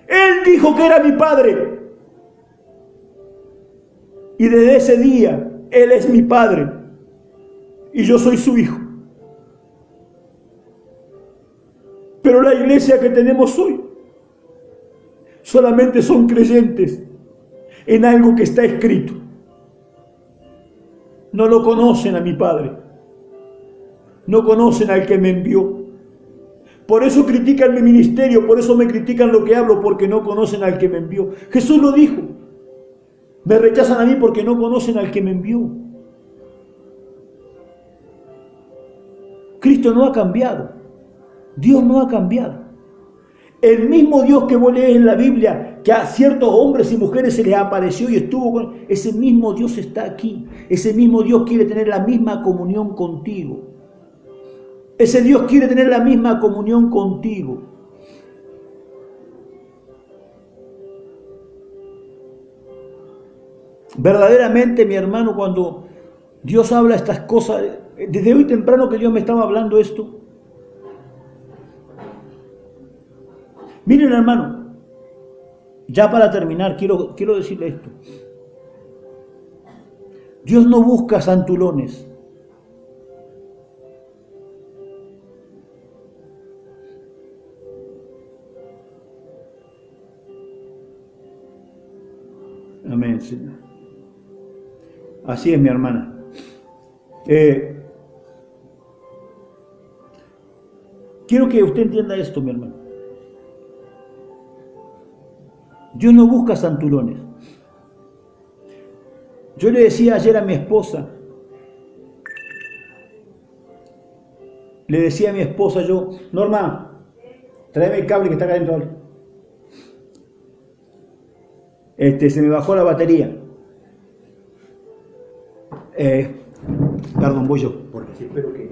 Él dijo que era mi Padre. Y desde ese día, Él es mi Padre y yo soy su hijo. Pero la iglesia que tenemos hoy solamente son creyentes en algo que está escrito. No lo conocen a mi Padre. No conocen al que me envió. Por eso critican mi ministerio, por eso me critican lo que hablo, porque no conocen al que me envió. Jesús lo dijo. Me rechazan a mí porque no conocen al que me envió. Cristo no ha cambiado. Dios no ha cambiado. El mismo Dios que vos lees en la Biblia, que a ciertos hombres y mujeres se les apareció y estuvo con... Ese mismo Dios está aquí. Ese mismo Dios quiere tener la misma comunión contigo. Ese Dios quiere tener la misma comunión contigo. Verdaderamente, mi hermano, cuando Dios habla estas cosas, desde hoy temprano que Dios me estaba hablando esto, miren, hermano, ya para terminar, quiero decirle esto. Dios no busca santulones. Amén, Señor. Así es, mi hermana. Quiero que usted entienda esto, mi hermano. Dios no busca santulones. Yo le decía ayer a mi esposa, Norma, tráeme el cable que está acá adentro. Se me bajó la batería. Perdón, voy yo, porque sí, espero que...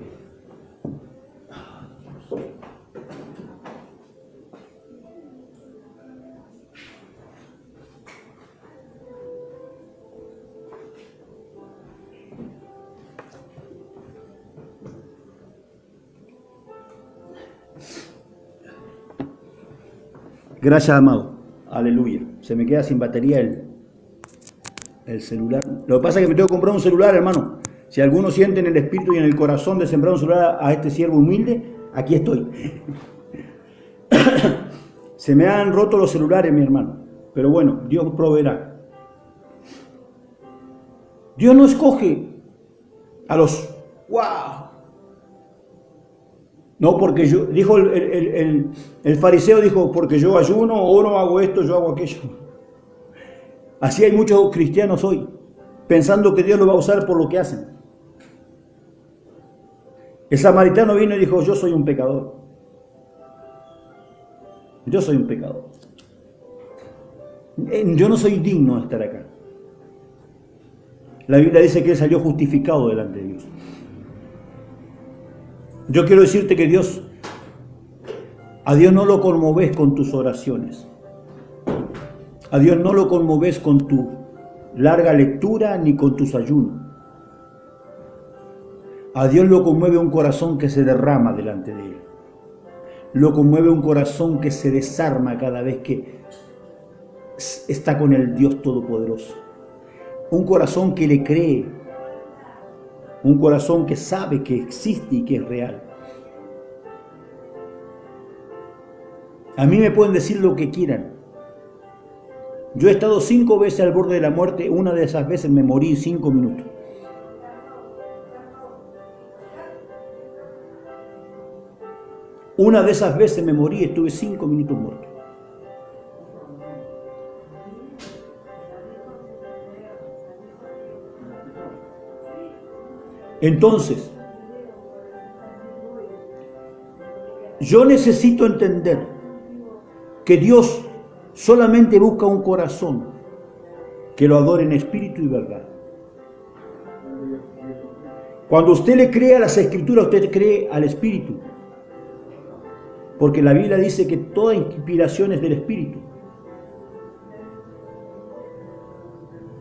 Gracias, amado. Aleluya. Se me queda sin batería el celular. Lo que pasa es que me tengo que comprar un celular, hermano. Si alguno siente en el espíritu y en el corazón de sembrar un celular a este siervo humilde, aquí estoy. Se me han roto los celulares, mi hermano. Pero bueno, Dios proveerá. Dios no escoge a los... ¡Wow! No, porque yo, dijo el fariseo, dijo, porque yo ayuno, oro, hago esto, yo hago aquello. Así hay muchos cristianos hoy, pensando que Dios lo va a usar por lo que hacen. El samaritano vino y dijo, yo soy un pecador. Yo soy un pecador. Yo no soy digno de estar acá. La Biblia dice que él salió justificado delante de Dios. Yo quiero decirte que a Dios no lo conmoves con tus oraciones. A Dios no lo conmoves con tu larga lectura ni con tus ayunos. A Dios lo conmueve un corazón que se derrama delante de Él. Lo conmueve un corazón que se desarma cada vez que está con el Dios Todopoderoso. Un corazón que le cree. Un corazón que sabe que existe y que es real. A mí me pueden decir lo que quieran. Yo he estado 5 veces al borde de la muerte. Una de esas veces me morí en 5 minutos. Una de esas veces me morí y estuve 5 minutos muerto. Entonces, yo necesito entender que Dios solamente busca un corazón que lo adore en espíritu y verdad. Cuando usted le cree a las Escrituras, usted cree al Espíritu. Porque la Biblia dice que toda inspiración es del Espíritu.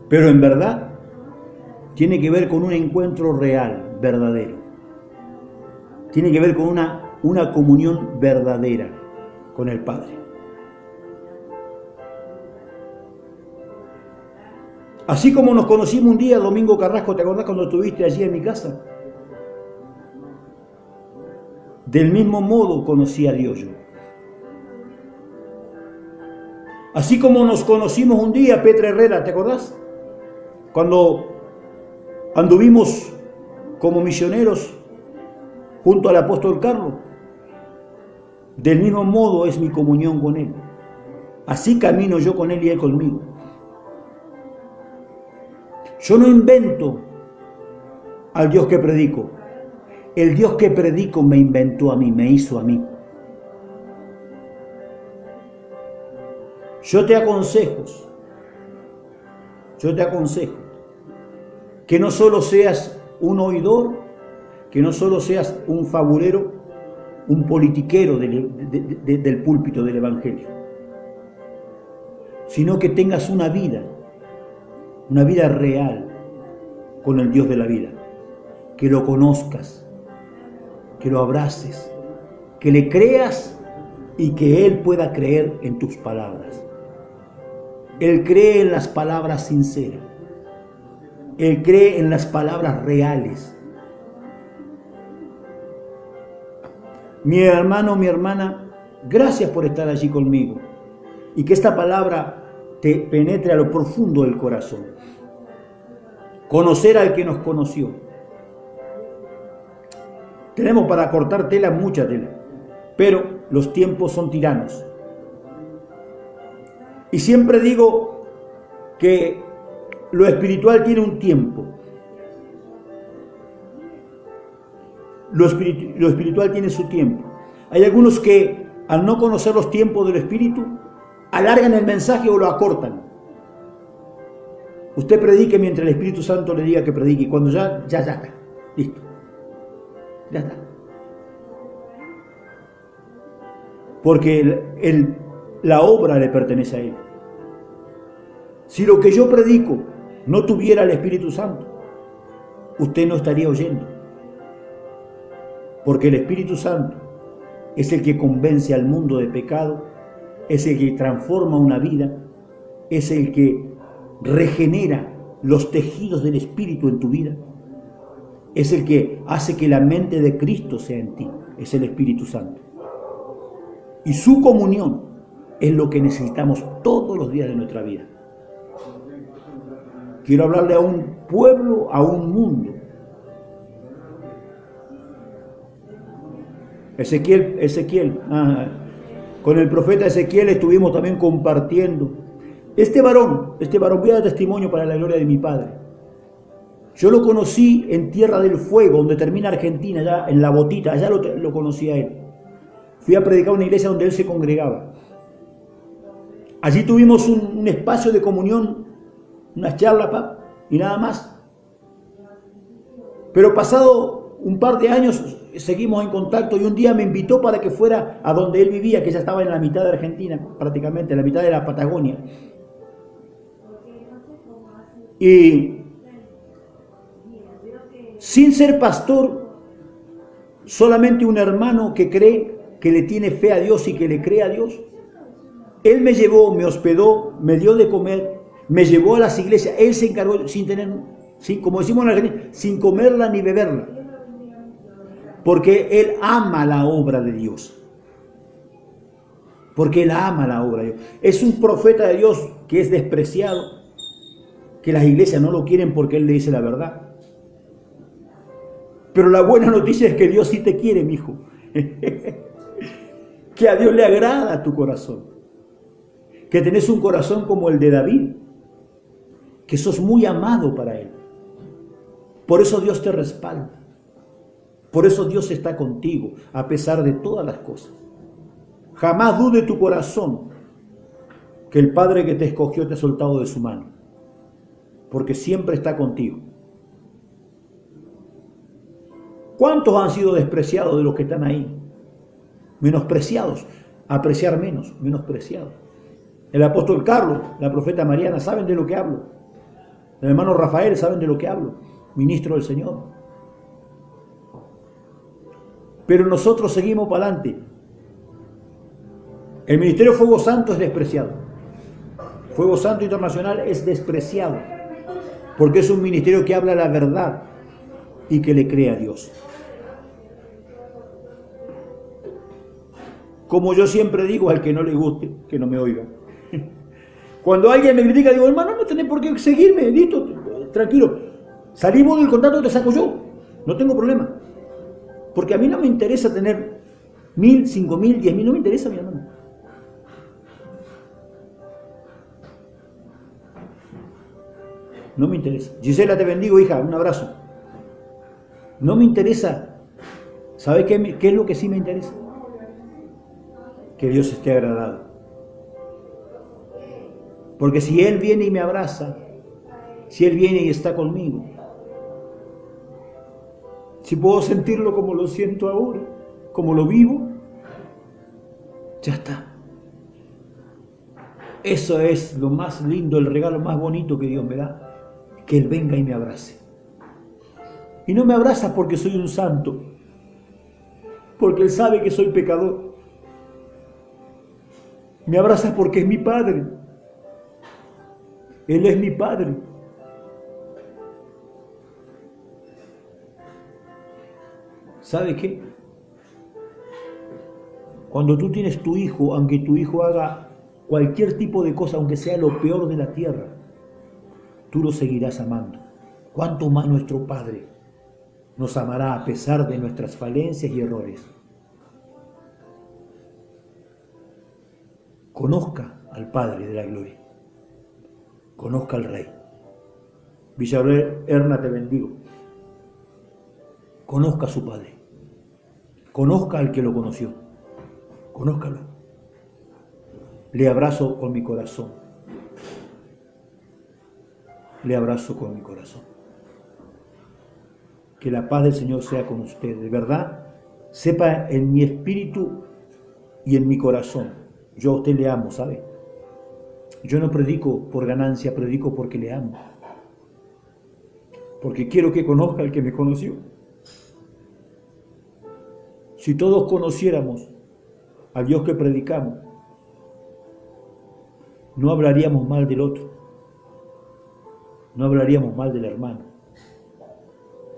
Pero en verdad, tiene que ver con un encuentro real, verdadero. Tiene que ver con una comunión verdadera con el Padre. Así como nos conocimos un día, Domingo Carrasco, ¿te acordás cuando estuviste allí en mi casa? Del mismo modo conocí a Dios yo. Así como nos conocimos un día, Petra Herrera, ¿te acordás? Cuando anduvimos como misioneros junto al apóstol Carlos. Del mismo modo es mi comunión con Él. Así camino yo con Él y Él conmigo. Yo no invento al Dios que predico. El Dios que predico me inventó a mí, me hizo a mí. Yo te aconsejo que no solo seas un oidor, que no solo seas un fabulero, un politiquero del púlpito del Evangelio, sino que tengas una vida una vida real con el Dios de la vida, que lo conozcas, que lo abraces, que le creas y que Él pueda creer en tus palabras. Él cree en las palabras sinceras. Él cree en las palabras reales. Mi hermano, mi hermana, gracias por estar allí conmigo. Y que esta palabra te penetre a lo profundo del corazón. Conocer al que nos conoció. Tenemos para cortar tela, mucha tela, pero los tiempos son tiranos. Y siempre digo que lo espiritual tiene un tiempo. Lo espiritual tiene su tiempo. Hay algunos que, al no conocer los tiempos del espíritu, alargan el mensaje o lo acortan. Usted predique mientras el Espíritu Santo le diga que predique. Y cuando ya está. Listo. Ya está. Porque la obra le pertenece a Él. Si lo que yo predico no tuviera el Espíritu Santo, usted no estaría oyendo. Porque el Espíritu Santo es el que convence al mundo de pecado, es el que transforma una vida, es el que regenera los tejidos del Espíritu en tu vida, es el que hace que la mente de Cristo sea en ti, es el Espíritu Santo. Y su comunión es lo que necesitamos todos los días de nuestra vida. Quiero hablarle a un pueblo, a un mundo. Ezequiel, con el profeta Ezequiel estuvimos también compartiendo. Este varón voy a dar testimonio para la gloria de mi Padre. Yo lo conocí en Tierra del Fuego, donde termina Argentina, allá en La Botita, allá lo conocí a él. Fui a predicar a una iglesia donde él se congregaba. Allí tuvimos un espacio de comunión, unas charlas, y nada más. Pero pasado un par de años seguimos en contacto y un día me invitó para que fuera a donde él vivía, que ya estaba en la mitad de Argentina, prácticamente, en la mitad de la Patagonia. Y sin ser pastor, solamente un hermano que cree, que le tiene fe a Dios y que le cree a Dios, él me llevó, me hospedó, me dio de comer, me llevó a las iglesias, él se encargó como decimos en Argentina, sin comerla ni beberla, porque él ama la obra de Dios. Porque él ama la obra de Dios. Es un profeta de Dios que es despreciado, que las iglesias no lo quieren porque él le dice la verdad. Pero la buena noticia es que Dios sí te quiere, mi hijo. Que a Dios le agrada tu corazón. Que tenés un corazón como el de David. Que sos muy amado para Él. Por eso Dios te respalda. Por eso Dios está contigo, a pesar de todas las cosas. Jamás dude tu corazón que el Padre que te escogió te ha soltado de su mano. Porque siempre está contigo. ¿Cuántos han sido despreciados de los que están ahí? Menospreciados. Apreciar menos, menospreciados. El apóstol Carlos, la profeta Mariana, saben de lo que hablo. El hermano Rafael, saben de lo que hablo. Ministro del Señor. Pero nosotros seguimos para adelante. El Ministerio Fuego Santo es despreciado. Fuego Santo Internacional es despreciado. Porque es un ministerio que habla la verdad y que le cree a Dios. Como yo siempre digo, al que no le guste, que no me oiga. Cuando alguien me critica, digo, hermano, no tenés por qué seguirme, listo, tranquilo. Salimos del contrato, te saco yo. No tengo problema. Porque a mí no me interesa tener 1.000, 5.000, 10.000, no me interesa, mi hermano. No me interesa. Gisela, te bendigo, hija, un abrazo. No me interesa. ¿Sabe qué es lo que sí me interesa? Que Dios esté agradado. Porque si Él viene y me abraza, si Él viene y está conmigo, si puedo sentirlo como lo siento ahora, como lo vivo, ya está. Eso es lo más lindo, el regalo más bonito que Dios me da. que Él venga y me abrace. Y no me abraza porque soy un santo, porque Él sabe que soy pecador. Me abraza porque es mi Padre. Él es mi Padre. ¿Sabe qué? Cuando tú tienes tu hijo, aunque tu hijo haga cualquier tipo de cosa, aunque sea lo peor de la tierra, tú lo seguirás amando. ¿Cuánto más nuestro Padre nos amará a pesar de nuestras falencias y errores? Conozca al Padre de la gloria. Conozca al Rey. Villarreal Erna, te bendigo. Conozca a su Padre. Conozca al que lo conoció. Conózcalo. Le abrazo con mi corazón. Le abrazo con mi corazón. Que la paz del Señor sea con usted. De verdad, sepa en mi espíritu y en mi corazón. Yo a usted le amo, ¿sabe? Yo no predico por ganancia, predico porque le amo. Porque quiero que conozca al que me conoció. Si todos conociéramos al Dios que predicamos, no hablaríamos mal del otro. No hablaríamos mal del hermano.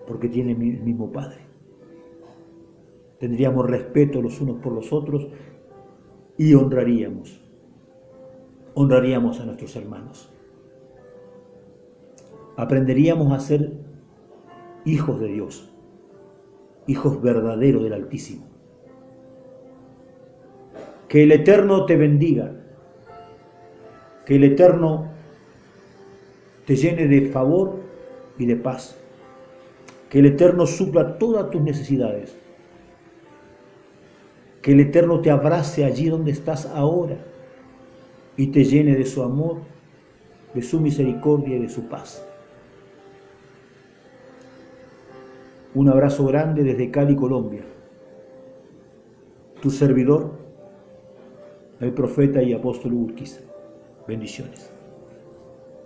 Porque tiene el mismo Padre. Tendríamos respeto los unos por los otros y honraríamos a nuestros hermanos. Aprenderíamos a ser hijos de Dios, hijos verdaderos del Altísimo. Que el Eterno te bendiga, que el Eterno te llene de favor y de paz, que el Eterno supla todas tus necesidades, que el Eterno te abrace allí donde estás ahora y te llene de su amor, de su misericordia y de su paz. Un abrazo grande desde Cali, Colombia. Tu servidor, el profeta y apóstol Urquiza. Bendiciones.